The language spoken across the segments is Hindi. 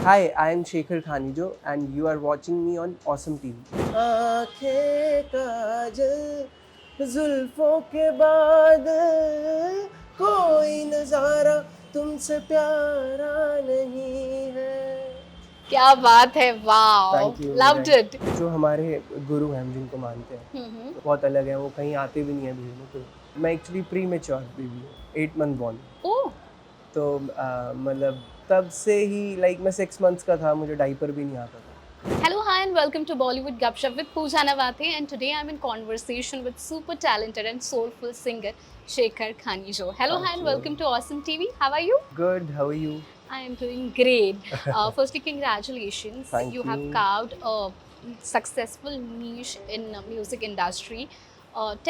Hi, I am Shekhar Khanijo and you are watching me on Awesome TV. आँखें काजल जुल्फों के बादल कोई नजारा तुमसे प्यारा नहीं है। क्या बात है, wow, thank you. Loved it. जो हमारे गुरु हैं हम जिनको मानते हैं हम्म। बहुत अलग है, वो कहीं आते भी नहीं है भीड़ में। तो मैं एक्चुअली प्री मेच्योर बेबी हूँ, 8 मंथ बॉर्न। ओह, तो मतलब तब से ही लाइक मैं 6 मंथ्स का था, मुझे डाइपर भी नहीं आता था। hello, hi, and welcome to Bollywood Gupshup with Pooja Nawate. And today I'm in conversation with super talented and soulful singer Shekhar Khanijo. Hello, hi, thank and you. welcome to Awesome TV. How are you? Good, how are you? I am doing great. Firstly, congratulations. Thank You have you. carved a successful niche in music industry.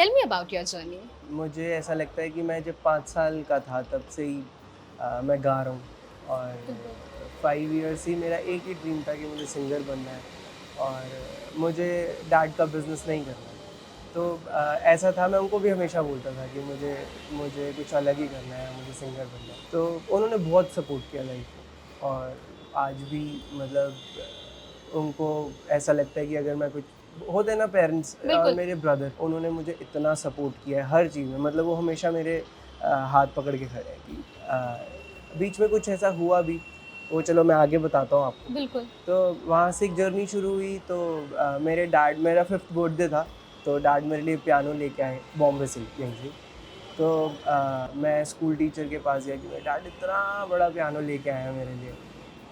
Tell me about your journey. मुझे ऐसा लगता है कि मैं जब 5 साल का था तब से ही मैं गा रहा हूँ। और 5 इयर्स ही मेरा एक ही ड्रीम था कि मुझे सिंगर बनना है और मुझे डैड का बिज़नेस नहीं करना है। तो ऐसा था, मैं उनको भी हमेशा बोलता था कि मुझे मुझे कुछ अलग ही करना है, मुझे सिंगर बनना है। तो उन्होंने बहुत सपोर्ट किया लाइफ में और आज भी मतलब उनको ऐसा लगता है कि अगर मैं कुछ होते हैं ना पेरेंट्स और बिल्कुल। मेरे ब्रदर, उन्होंने मुझे इतना सपोर्ट किया है हर चीज़ में। मतलब वो हमेशा मेरे हाथ पकड़ के खड़े हैं कि बीच में कुछ ऐसा हुआ भी, वो चलो मैं आगे बताता हूँ आपको। बिल्कुल। तो वहाँ से एक जर्नी शुरू हुई। तो मेरे डैड, मेरा 5th बर्थडे था तो डैड मेरे लिए पियानो लेके आए बॉम्बे से, यहीं से। तो मैं स्कूल टीचर के पास गया कि मेरा डैड इतना बड़ा पियानो लेके आया है मेरे लिए।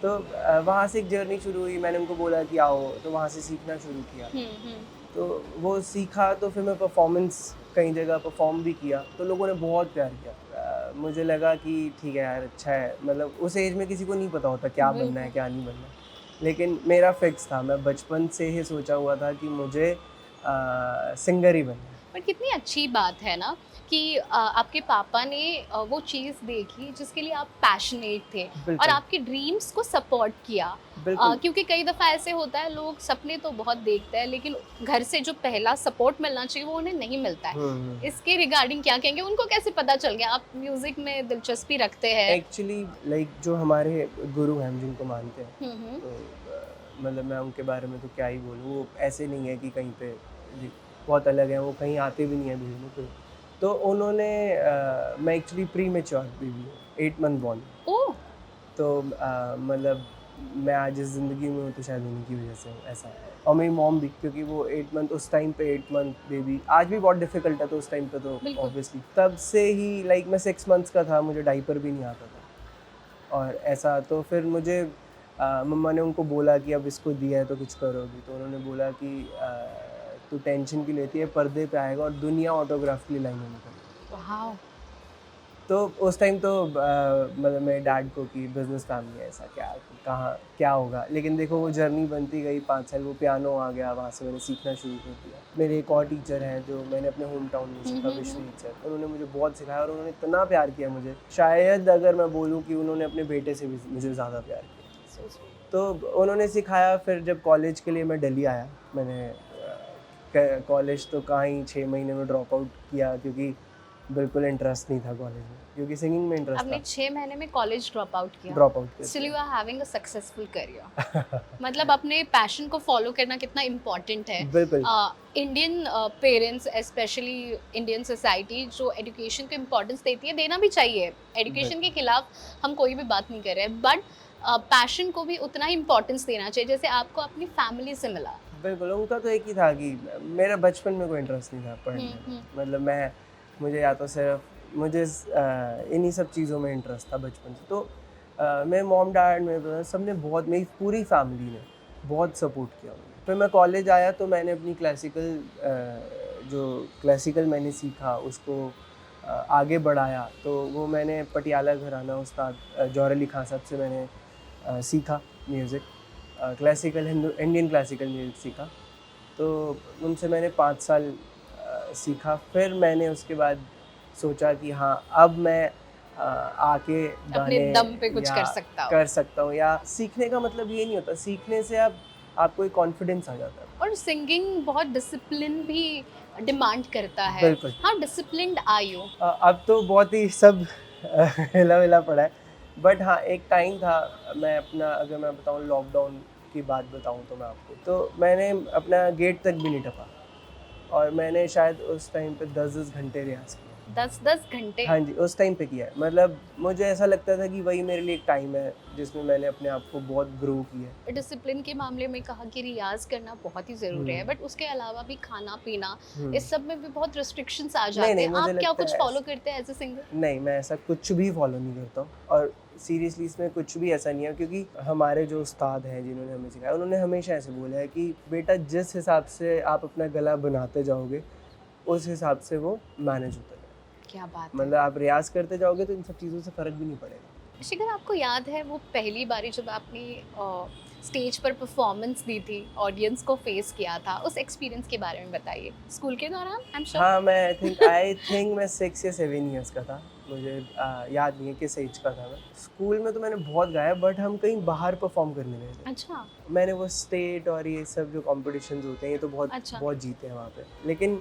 तो वहाँ से एक जर्नी शुरू हुई। मैंने उनको बोला कि आओ, तो वहाँ से सीखना शुरू किया। हम्म। तो वो सीखा तो फिर मैं परफॉर्मेंस कई जगह परफॉर्म भी किया, तो लोगों ने बहुत प्यार किया। मुझे लगा कि ठीक है यार, अच्छा है। मतलब उस एज में किसी को नहीं पता होता क्या बनना है बिल्कुल। क्या नहीं बनना है। लेकिन मेरा फिक्स था, मैं बचपन से ही सोचा हुआ था कि मुझे सिंगर ही बनना है। पर कितनी अच्छी बात है ना कि आपके पापा ने वो चीज़ देखी जिसके लिए आप पैशनेट थे और बिल्कुल, आपके ड्रीम्स को सपोर्ट किया। बिल्कुल। क्योंकि कई दफ़ा ऐसे होता है, लोग सपने तो बहुत देखते हैं लेकिन घर से जो पहला सपोर्ट मिलना चाहिए वो उन्हें नहीं मिलता है। हुँ। इसके रिगार्डिंग क्या कहेंगे? उनको कैसे पता चल गया आप म्यूज़िक में दिलचस्पी रखते हैं? एक्चुअली लाइक जो हमारे गुरु हैं हम जिनको मानते हैं, हुँ। तो मतलब मैं उनके बारे में तो क्या ही बोलूँ। वो ऐसे नहीं है कि कहीं पे जी, बहुत अलग हैं, वो कहीं आते भी नहीं हैं भीड़ में। तो उन्होंने मैं एक्चुअली प्री मैच्योर बेबी हूँ, 8 मंथ बॉर्न। ओह! तो मतलब मैं आज इस ज़िंदगी में हूँ तो शायद उन्हीं की वजह से हूँ, ऐसा है। और मेरी मॉम भी, क्योंकि वो 8 मंथ उस टाइम पे 8 मंथ बेबी आज भी बहुत डिफ़िकल्ट है, तो उस टाइम पे तो बिल्कुल। ऑब्वियसली तब से ही लाइक मैं 6 मंथ्स का था, मुझे डायपर भी नहीं आता था। और ऐसा तो फिर मुझे मम्मा ने उनको बोला कि अब इसको दिया है तो कुछ करोगी। तो उन्होंने बोला कि तू टेंशन क्यों लेती है, पर्दे पे आएगा और दुनिया ऑटोग्राफ के लिए लाइनों में खड़ी है। वॉव! तो उस टाइम तो मतलब मेरे डैड को कि बिज़नेस फैमिली है, ऐसा क्या, कहाँ क्या होगा। लेकिन देखो वो जर्नी बनती गई 5 साल, वो पियानो आ गया, वहाँ से मैंने सीखना शुरू कर दिया। मेरे एक और टीचर हैं जो मैंने अपने होम टाउन में सीखा, हुँ। विश्वजीत सर। उन्होंने मुझे बहुत सिखाया और उन्होंने इतना प्यार किया मुझे, शायद अगर मैं बोलूँ कि उन्होंने अपने बेटे से भी मुझे ज़्यादा प्यार किया। So sweet. तो उन्होंने सिखाया। फिर जब कॉलेज के लिए मैं दिल्ली आया, मैंने क कॉलेज तो कहाँ ही 6 महीने में ड्रॉप आउट किया, क्योंकि बिल्कुल इंटरेस्ट नहीं था कॉलेज में, क्योंकि सिंगिंग में इंटरेस्ट आपने था। 6 महीने में कॉलेज ड्रॉप आउट किया। ड्रॉप आउट कर स्टिल दिया। You are having a successful career. मतलब अपने पैशन को फॉलो करना कितना इम्पोर्टेंट है। बिल्कुल, Indian parents, specially Indian society जो एजुकेशन को इम्पोर्टेंस देती है, देना भी चाहिए। एजुकेशन के बिल्कुल, खिलाफ हम कोई भी बात नहीं कर रहे हैं, बट पैशन को भी उतना ही इम्पोर्टेंस देना चाहिए जैसे आपको अपनी फैमिली से मिला। बिल्कुल। उनका तो एक ही था कि मेरा बचपन में कोई इंटरेस्ट नहीं था पढ़ने में। हम्म। मतलब मुझे या तो सिर्फ़ मुझे इन्हीं सब चीज़ों में इंटरेस्ट था बचपन से। तो मेरे मॉम-डैड, मेरे ब्रदर, सबने बहुत, मेरी पूरी फैमिली ने बहुत सपोर्ट किया मुझे। फिर मैं कॉलेज आया तो मैंने अपनी जो क्लासिकल मैंने सीखा उसको आगे बढ़ाया। तो वो मैंने पटियाला घराना उस्ताद जौहर अली खान साहब से मैंने सीखा music. Classical Indian classical music सीखा। तो उनसे मैंने 5 साल सीखा। फिर मैंने उसके बाद सोचा कि हाँ, अब मैं आके अपने गाने दम पे कुछ या कर सकता हो। कर सकता हूँ। या सीखने का मतलब ये नहीं होता, सीखने से अब आपको एक कॉन्फिडेंस आ जाता है। और सिंगिंग बहुत डिसिप्लिन भी डिमांड करता है। बिल्कुल। How disciplined are you? अब तो बहुत ही सब हिला-विला पड़ा है। बट हाँ, एक टाइम था, मैं अपना अगर मैं बताऊँ लॉकडाउन की बात बताऊँ तो मैं आपको, तो मैंने अपना गेट तक भी नहीं टपा और मैंने शायद उस टाइम पे 10-10 घंटे रियाज़ किया। 10-10 घंटे? हाँ जी, उस टाइम पे किया है। मतलब मुझे ऐसा लगता था कि वही मेरे लिए एक टाइम है, जिसमें मैंने अपने आप को बहुत ग्रो किया है। डिसिप्लिन के मामले में कहा कि रियाज़ करना बहुत ही ज़रूरी है, हुँ, बट उसके अलावा भी खाना-पीना, हुँ। इस सब में भी बहुत रिस्ट्रिक्शंस आ नहीं, जाते नहीं, हैं। मुझे आप क्या लगता कुछ है फ़ॉलो करते हैं एज़ अ सिंगर? नहीं, मैं ऐसा कुछ भी फ़ॉलो नहीं करता हूँ और सीरियसली इसमें कुछ भी ऐसा नहीं है, क्योंकि हमारे जो उस्ताद हैं जिन्होंने हमें सिखाया, उन्होंने हमेशा ऐसे बोला है कि बेटा जिस हिसाब से आप अपना गला बनाते जाओगे, उस हिसाब से वो मैनेज होता जाएगा। क्या बात है! मतलब आप रियाज़ करते जाओगे तो इन सब चीज़ों से फ़र्क भी नहीं पड़ेगा। शिखर, आपको याद है वो पहली बारी जब आपने स्टेज पर परफॉर्मेंस दी थी, ऑडियंस को फेस किया था, उस एक्सपीरियंस के बारे में बताइए। स्कूल के दौरान आई एम श्योर? हाँ, मैं आई थिंक मैं 6 या 7 इयर्स का था। मुझे याद नहीं है किस एज का था मैं। स्कूल में तो मैंने बहुत गाया, बट हम कहीं बाहर परफ़ॉर्म करने गए थे। अच्छा, मैंने वो स्टेट और ये सब जो कॉम्पिटिशन्स होते हैं, ये तो बहुत अच्छा। बहुत जीते हैं वहाँ पे। लेकिन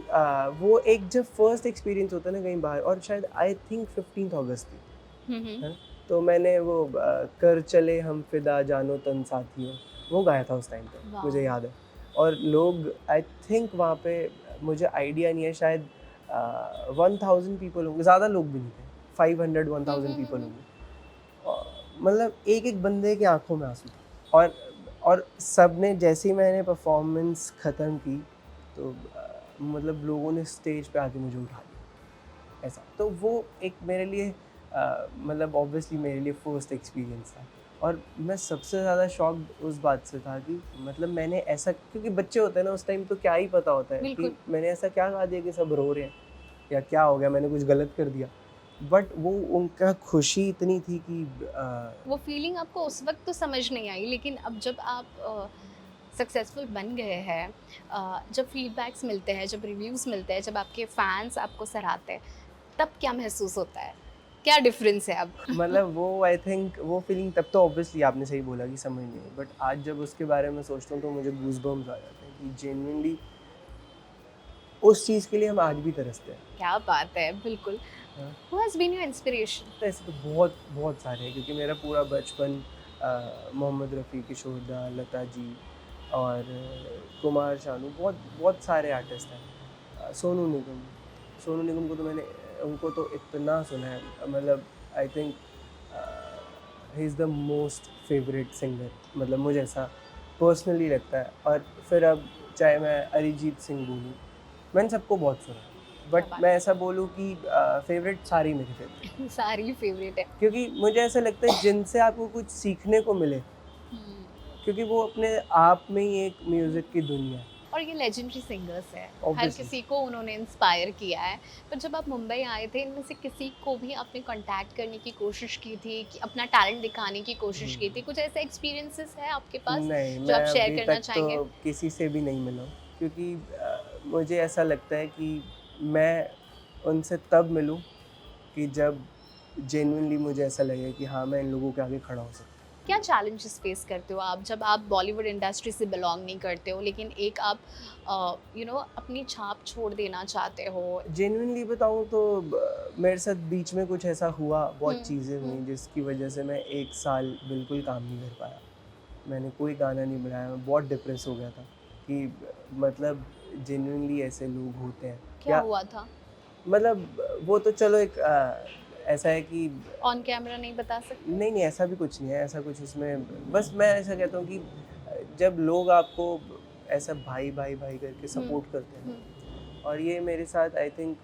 वो एक जब फर्स्ट एक्सपीरियंस होता है ना कहीं बाहर, और शायद आई थिंक 15th अगस्त थी, हुँ, हुँ। है ना? तो मैंने वो कर चले हम फ़िदा जानो तन साथियों, वो गाया था उस टाइम पे, मुझे वॉव! याद है। और लोग आई थिंक वहाँ पे, मुझे आइडिया नहीं है, शायद 1000 पीपल होंगे, ज़्यादा लोग भी नहीं थे, 500 हुँ, 1000 हुँ, हुँ, पीपल हुँ। होंगे। मतलब एक-एक बंदे की आँखों में आँसू था, और सबने जैसे ही मैंने परफ़ॉर्मेंस ख़त्म की, तो मतलब लोगों ने स्टेज पे आके मुझे उठा लिया, ऐसा। तो वो एक मेरे लिए मतलब ऑब्वियसली मेरे लिए फर्स्ट एक्सपीरियंस था, और मैं सबसे ज़्यादा शॉक्ड उस बात से था कि मतलब मैंने ऐसा, क्योंकि बच्चे होते हैं ना उस टाइम, तो क्या ही पता होता है कि बिल्कुल। मैंने ऐसा क्या गा दिया कि सब रो रहे हैं, या क्या हो गया, मैंने कुछ गलत कर दिया। बट वो उनका खुशी इतनी थी कि वो फीलिंग आपको उस वक़्त तो समझ नहीं आई, लेकिन अब जब आप सक्सेसफुल बन गए हैं, जब फीडबैक्स मिलते हैं, जब रिव्यूज़ मिलते हैं, जब आपके फैन्स आपको सराहते हैं, तब क्या महसूस होता है? क्या डिफ़रेंस है अब? मतलब वो आई थिंक वो फीलिंग तब तो ऑब्वियसली आपने सही बोला कि समझ नहीं आई, बट आज जब उसके बारे में सोचता हूँ तो मुझे गूज़बम्प्स आ जाते हैं कि जेन्युइनली उस चीज़ के लिए हम आज भी तरसते हैं। क्या बात है, बिल्कुल। हाँ, हू हैज़ बीन योर इंस्पिरेशन? तो ऐसे तो बहुत बहुत सारे हैं, क्योंकि मेरा पूरा बचपन मोहम्मद रफ़ी, किशोर दा, लता जी और कुमार शानू, बहुत बहुत सारे आर्टिस्ट हैं। सोनू निगम, सोनू निगम को तो मैंने, उनको तो इतना सुना है, मतलब I think he is the most favourite singer, मतलब मुझे ऐसा पर्सनली लगता है। और फिर अब चाहे मैं अरिजीत सिंह बोलूँ, मैंने सबको बहुत सुना है, क्या बट बात मैं ऐसा बोलूँ कि फेवरेट सारे ही मेरे फेवरेट हैं, है! सारी फ़ेवरेट है। क्योंकि मुझे ऐसा लगता है जिनसे आपको कुछ सीखने को मिले, हुँ। क्योंकि वो अपने आप में ही एक म्यूज़िक की दुनिया है, और ये लेजेंडरी सिंगर्स हैं, हर ऑब्वियसली। किसी को उन्होंने इंस्पायर किया है। पर जब आप मुंबई आए थे, इनमें से किसी को भी आपने कॉन्टैक्ट करने की कोशिश की थी, कि अपना टैलेंट दिखाने की कोशिश की थी? कुछ ऐसे एक्सपीरियंसेस है आपके पास, नहीं, जो मैं आप शेयर अभी करना तक तो चाहेंगे? किसी से भी नहीं मिला हूँ, क्योंकि मुझे ऐसा लगता है कि मैं उनसे तब मिलूँ कि जब जेन्युइनली मुझे ऐसा लगे कि हाँ, मैं इन लोगों के आगे खड़ा हो सकता हूँ। क्या चैलेंजेस फेस करते हो आप, जब आप बॉलीवुड इंडस्ट्री से बिलॉन्ग नहीं करते हो, लेकिन एक आप अपनी छाप छोड़ देना चाहते हो? जेन्युइनली बताऊँ तो मेरे साथ बीच में कुछ ऐसा हुआ, हुँ, बहुत चीज़ें हुँ। हुई जिसकी वजह से मैं 1 साल बिल्कुल काम नहीं कर पाया। मैंने कोई गाना नहीं बनाया, मैं बहुत डिप्रेस हो गया था कि मतलब जेन्युइनली ऐसे लोग होते हैं। क्या क्या हुआ था? मतलब वो तो चलो एक ऐसा है कि ऑन कैमरा नहीं बता सकते? नहीं, नहीं ऐसा भी कुछ नहीं है, ऐसा कुछ इसमें, बस मैं ऐसा कहता हूँ कि जब लोग आपको ऐसा भाई, भाई, भाई करके हुँ, सपोर्ट करते हैं हुँ। ना, और ये मेरे साथ आई थिंक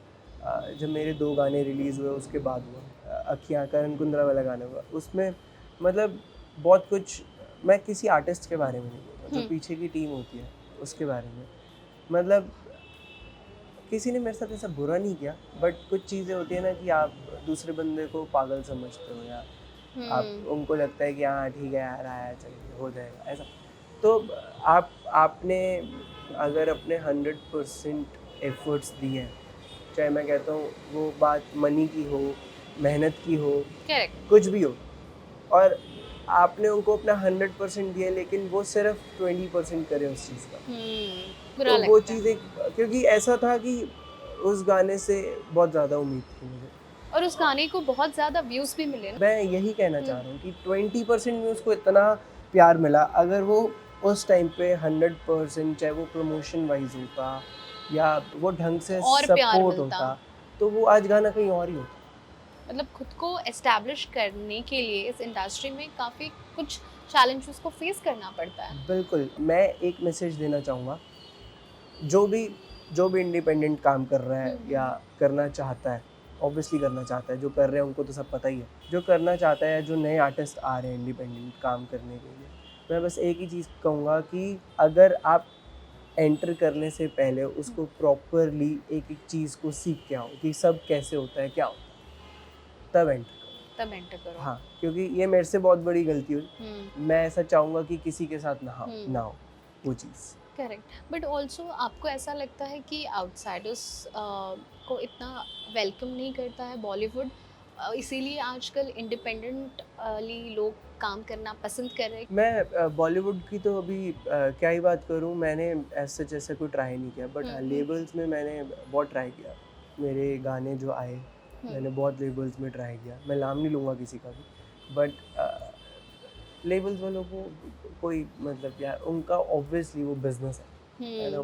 जब मेरे 2 गाने रिलीज़ हुए उसके बाद हुआ। अखियाँ करण कुंद्रा वाला गाना हुआ, उसमें मतलब बहुत कुछ, मैं किसी आर्टिस्ट के बारे में नहीं बोल रहा, जो हुँ, पीछे की टीम होती है, उसके बारे में। मतलब किसी ने मेरे साथ ऐसा बुरा नहीं किया, बट कुछ चीज़ें होती है ना कि आप दूसरे बंदे को पागल समझते हो, या आप हुँ। उनको लगता है कि हाँ ठीक है यार, आया चल हो जाएगा ऐसा। तो आपने अगर अपने 100% एफर्ट्स दिए हैं, चाहे मैं कहता हूँ वो बात मनी की हो, मेहनत की हो, करेक्ट। कुछ भी हो, और आपने उनको अपना 100% दिया, लेकिन वो सिर्फ 20% करे उस चीज़ का, बुरा तो वो लगता है। चीज़ एक, क्योंकि ऐसा था कि उस गाने से बहुत ज़्यादा उम्मीद थी मुझे, और उस गाने को बहुत ज़्यादा व्यूज़ भी मिले ना। मैं यही कहना चाह हुँ, रहा हूँ कि 20% में उसको इतना प्यार मिला, अगर वो उस टाइम पे 100% चाहे वो प्रमोशन वाइज होता या वो ढंग तो से और प्यार सपोर्ट मिलता। होता, तो वो आज गाना कहीं और ही होता। मतलब खुद को एस्टैब्लिश करने के लिए इस इंडस्ट्री में काफ़ी कुछ चैलेंजेस को फेस करना पड़ता है। बिल्कुल, मैं एक मैसेज देना चाहूँगा, जो भी जो भी इंडिपेंडेंट काम कर रहा है या हुँ। करना चाहता है, ऑब्वियसली करना चाहता है, जो कर रहे हैं उनको तो सब पता ही है। जो करना चाहता है, जो नए आर्टिस्ट आ रहे हैं इंडिपेंडेंट काम करने के लिए, मैं बस एक ही चीज़ कहूँगा कि अगर आप एंटर करने से पहले हुँ, उसको प्रॉपरली एक-एक चीज़ को सीख के आओ कि सब कैसे होता है, क्या होता है, तब एंटर करो। तब एंटर करो। हाँ, क्योंकि ये मेरे से बहुत बड़ी गलती हुई। हुँ, मैं ऐसा चाहूँगा कि किसी के साथ ना हुँ। हो वो चीज़। करेक्ट, बट ऑल्सो आपको ऐसा लगता है कि आउटसाइडर्स को इतना वेलकम नहीं करता है बॉलीवुड, इसीलिए आजकल इंडिपेंडेंटली लोग काम करना पसंद कर रहे हैं। मैं बॉलीवुड की तो अभी क्या ही बात करूँ, मैंने एज़ सच ऐसा कोई ट्राई नहीं किया, बट हाँ, हम्म। लेबल्स में मैंने बहुत ट्राई किया। मेरे गाने जो आए, मैंने हम्म। बहुत लेबल्स में ट्राई किया। मैं नाम नहीं लूँगा किसी का भी, बट लेबल्स वालों को कोई मतलब यार उनका ऑब्वियसली वो बिज़नेस है ना?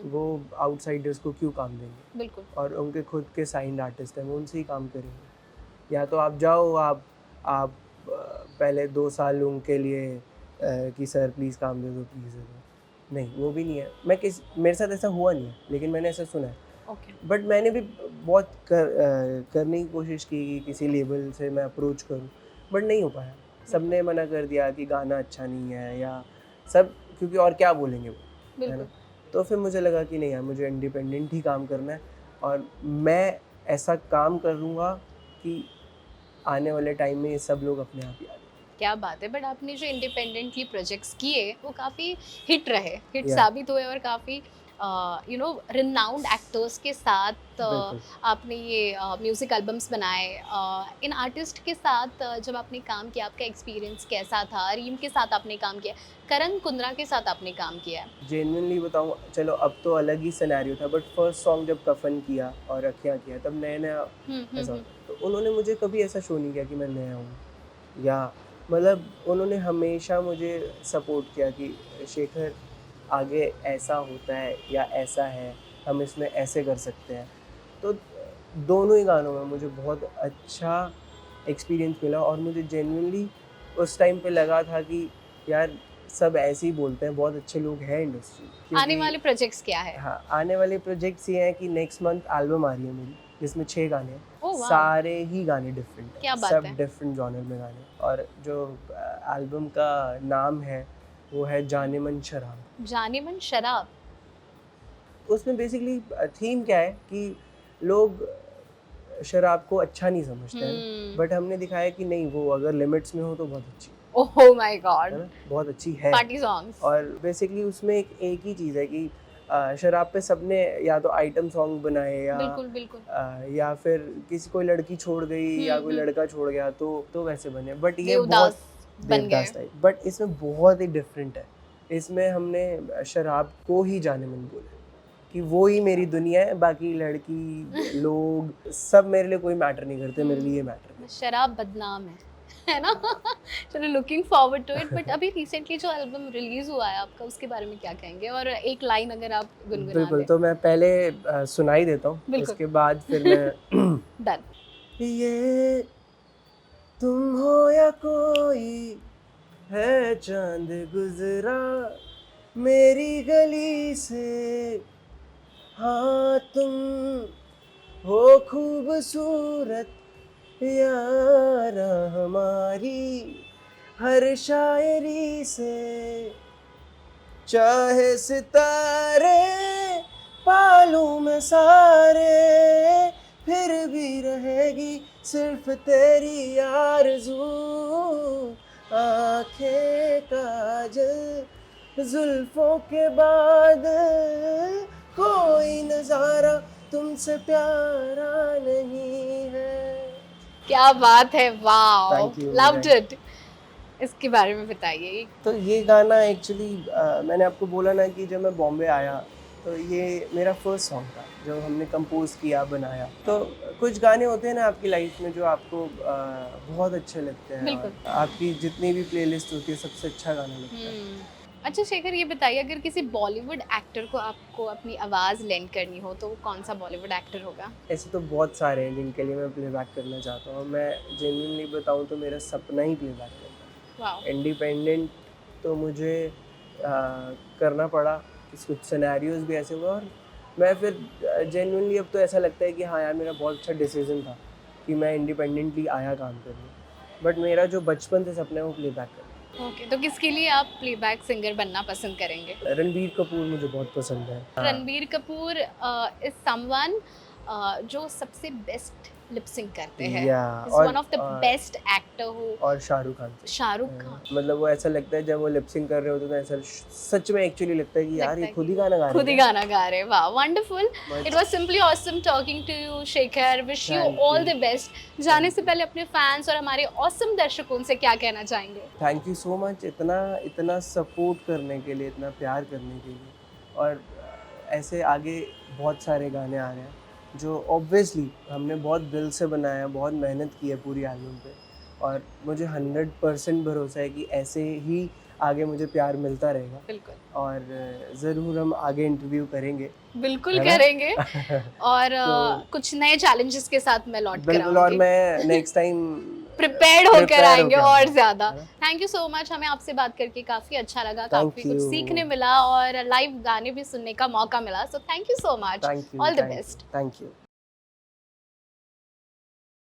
वो आउटसाइडर्स को क्यों काम देंगे? बिल्कुल। और उनके खुद के साइंड आर्टिस्ट हैं, वो उनसे ही काम करेंगे। या तो आप जाओ, आप पहले 2 साल उनके लिए कि सर प्लीज़ काम दे दो, प्लीज़ दे दो। नहीं, वो भी नहीं है। मेरे साथ ऐसा हुआ नहीं है, लेकिन मैंने ऐसा सुना है। ओके। बट मैंने भी बहुत करने की कोशिश की कि किसी लेबल से मैं अप्रोच करूँ, बट नहीं हो पाया। बिल्कुल। सबने मना कर दिया कि गाना अच्छा नहीं है या सब, क्योंकि और क्या बोलेंगे वो, है ना? बिल्कुल। तो फिर मुझे लगा कि नहीं यार, मुझे इंडिपेंडेंट ही काम करना है और मैं ऐसा काम करूँगा कि आने वाले टाइम में ये सब लोग अपने आप ही आ क्या बात है, बट आपने जो इंडिपेंडेंटली प्रोजेक्ट्स किए वो काफ़ी हिट रहे, हिट या साबित हुए, और काफ़ी रिनाउंड एक्टर्स के साथ बिल्कुल। आपने ये म्यूज़िक एल्बम्स बनाए। इन आर्टिस्ट के साथ जब आपने काम किया, आपका एक्सपीरियंस कैसा था? रीम के साथ आपने काम किया, करण कुंद्रा के साथ आपने काम किया है। जेन्युइनली बताऊँ, चलो अब तो अलग ही सिनेरियो था, बट फर्स्ट सॉन्ग जब कफ़न किया और अखियाँ किया, तब नया-नया ऐसा हम्म। होता। तो उन्होंने मुझे कभी ऐसा शो नहीं किया कि मैं नया हूँ, या मतलब उन्होंने हमेशा मुझे सपोर्ट किया कि शेखर, आगे ऐसा होता है या ऐसा है, हम इसमें ऐसे कर सकते हैं। तो दोनों ही गानों में मुझे बहुत अच्छा एक्सपीरियंस मिला और मुझे जेन्युइनली उस टाइम पे लगा था कि यार सब ऐसे ही बोलते हैं, बहुत अच्छे लोग हैं इंडस्ट्री में। आने क्योंकि वाले प्रोजेक्ट्स क्या है? हाँ, आने वाले प्रोजेक्ट्स ये हैं कि नेक्स्ट मंथ एल्बम आ रही है मेरी, जिसमें 6 गाने हैं। ओह वाह! सारे ही गाने डिफरेंट हैं, क्या बात सब है! डिफरेंट जॉनर में गाने हैं। और जो एल्बम का नाम है, वो है जाने मन शराब। जाने मन शराब। उसमें बेसिकली थीम क्या है कि लोग शराब को अच्छा नहीं समझते हैं ना, हम्म। बट हमने दिखाया कि नहीं, वो अगर लिमिट्स में हो तो बहुत अच्छी ओह माय गॉड! है ना, बहुत अच्छी है। Party songs. और बेसिकली उसमें एक ही चीज़ है कि शराब पे सबने या तो आइटम सॉन्ग बनाए बिल्कुल, बिल्कुल। या फिर किसी कोई लड़की छोड़ गई या कोई हुँ। लड़का छोड़ गया तो वैसे बने, बट ये बहुत देवदास बन गए। देवदास टाइप, बट इसमें बहुत ही डिफरेंट है। इसमें हमने शराब को ही जाने मन बोला कि वो ही मेरी दुनिया है, बाकी लड़की लोग सब मेरे लिए कोई मैटर नहीं करते, मेरे लिए ये मैटर बस शराब बदनाम है ना? चलो, looking forward to it, but अभी रिसेंटली जो एल्बम रिलीज़ हुआ है आपका, उसके बारे में क्या कहेंगे? और एक लाइन अगर आप गुनगुना बिल्कुल, दें। तो मैं पहले सुनाई देता हूँ, बिल्कुल। उसके बाद फिर मैं डन। ये तुम हो या कोई है चांद गुजरा मेरी गली से, हाँ तुम हो खूबसूरत यारा हमारी हर शायरी से, चाहे सितारे पालूं मैं सारे, फिर भी रहेगी सिर्फ तेरी आरज़ू, आँखें काजल जुल्फों के बाद कोई नज़ारा तुमसे प्यारा नहीं है। क्या बात है! Wow! Thank you, loved thank. It. इसके बारे में बताइए। तो ये गाना एक्चुअली मैंने आपको बोला ना कि जब मैं बॉम्बे आया तो ये मेरा फर्स्ट सॉन्ग था जो हमने कंपोज किया, बनाया। तो कुछ गाने होते हैं ना आपकी लाइफ में जो आपको बहुत अच्छे लगते हैं, बिल्कुल। और आपकी जितनी भी प्लेलिस्ट होती है सबसे अच्छा गाना लगता है। अच्छा शेखर, ये बताइए, अगर किसी बॉलीवुड एक्टर को आपको अपनी आवाज़ लेंड करनी हो तो वो कौन सा बॉलीवुड एक्टर होगा? ऐसे तो बहुत सारे हैं जिनके लिए मैं प्लेबैक करना चाहता हूँ। मैं जेन्युइनली बताऊँ तो मेरा सपना ही प्लेबैक करना वाओ। है। इंडिपेंडेंट तो मुझे करना पड़ा, कुछ सिनेरियोज भी ऐसे हुए, और मैं फिर जेन्युइनली अब तो ऐसा लगता है कि हाँ यार, मेरा बहुत अच्छा डिसीजन था कि मैं इंडिपेंडेंटली आया काम करने। बट मेरा जो बचपन से सपना है वो प्लेबैक करना ओके, तो किसके लिए आप प्लेबैक सिंगर बनना पसंद करेंगे? है। रणबीर कपूर मुझे बहुत पसंद है। हाँ, रणबीर कपूर इज समवन जो सबसे बेस्ट लिप सिंक करते हैं। या is one of the best actor who. और शाहरुख खान से। शाहरुख खान। मतलब वो ऐसा लगता है जब वो लिपसिंग कर रहे होते हैं तो ऐसा सच में एक्चुअली लगता है कि यार लगता ये है खुद कि ही गाना गा रहे हैं। खुद ही गाना गा रहे हैं। वाह, wonderful. Much. It was simply awesome talking to you Shekhar. Wish you Thank all you. The best. जाने से पहले अपने फैंस और हमारे ऑसम दर्शकों से क्या कहना चाहेंगे? थैंक यू सो मच इतना इतना सपोर्ट करने के लिए, इतना प्यार करने के लिए। और ऐसे आगे बहुत सारे गाने आ रहे हैं जो ऑब्वियसली हमने बहुत दिल से बनाया है, बहुत मेहनत की है पूरी एल्बम पे, और मुझे 100% भरोसा है कि ऐसे ही आगे मुझे प्यार मिलता रहेगा। बिल्कुल। और ज़रूर हम आगे इंटरव्यू करेंगे, बिल्कुल है ना? करेंगे। और तो कुछ नए चैलेंजेस के साथ मैं लौट कर बिल्कुल, और आऊंगी। मैं नेक्स्ट टाइम प्रिपेयर्ड होकर प्रिपेयर आएंगे होके और आऊंगा, ज़्यादा। है ना? थैंक यू सो मच, हमें आपसे बात करके काफ़ी अच्छा लगा, थैंक काफ़ी कुछ यू, सीखने मिला और लाइव गाने भी सुनने का मौका मिला। So thank you so much. Thank you, all the best. Thank you.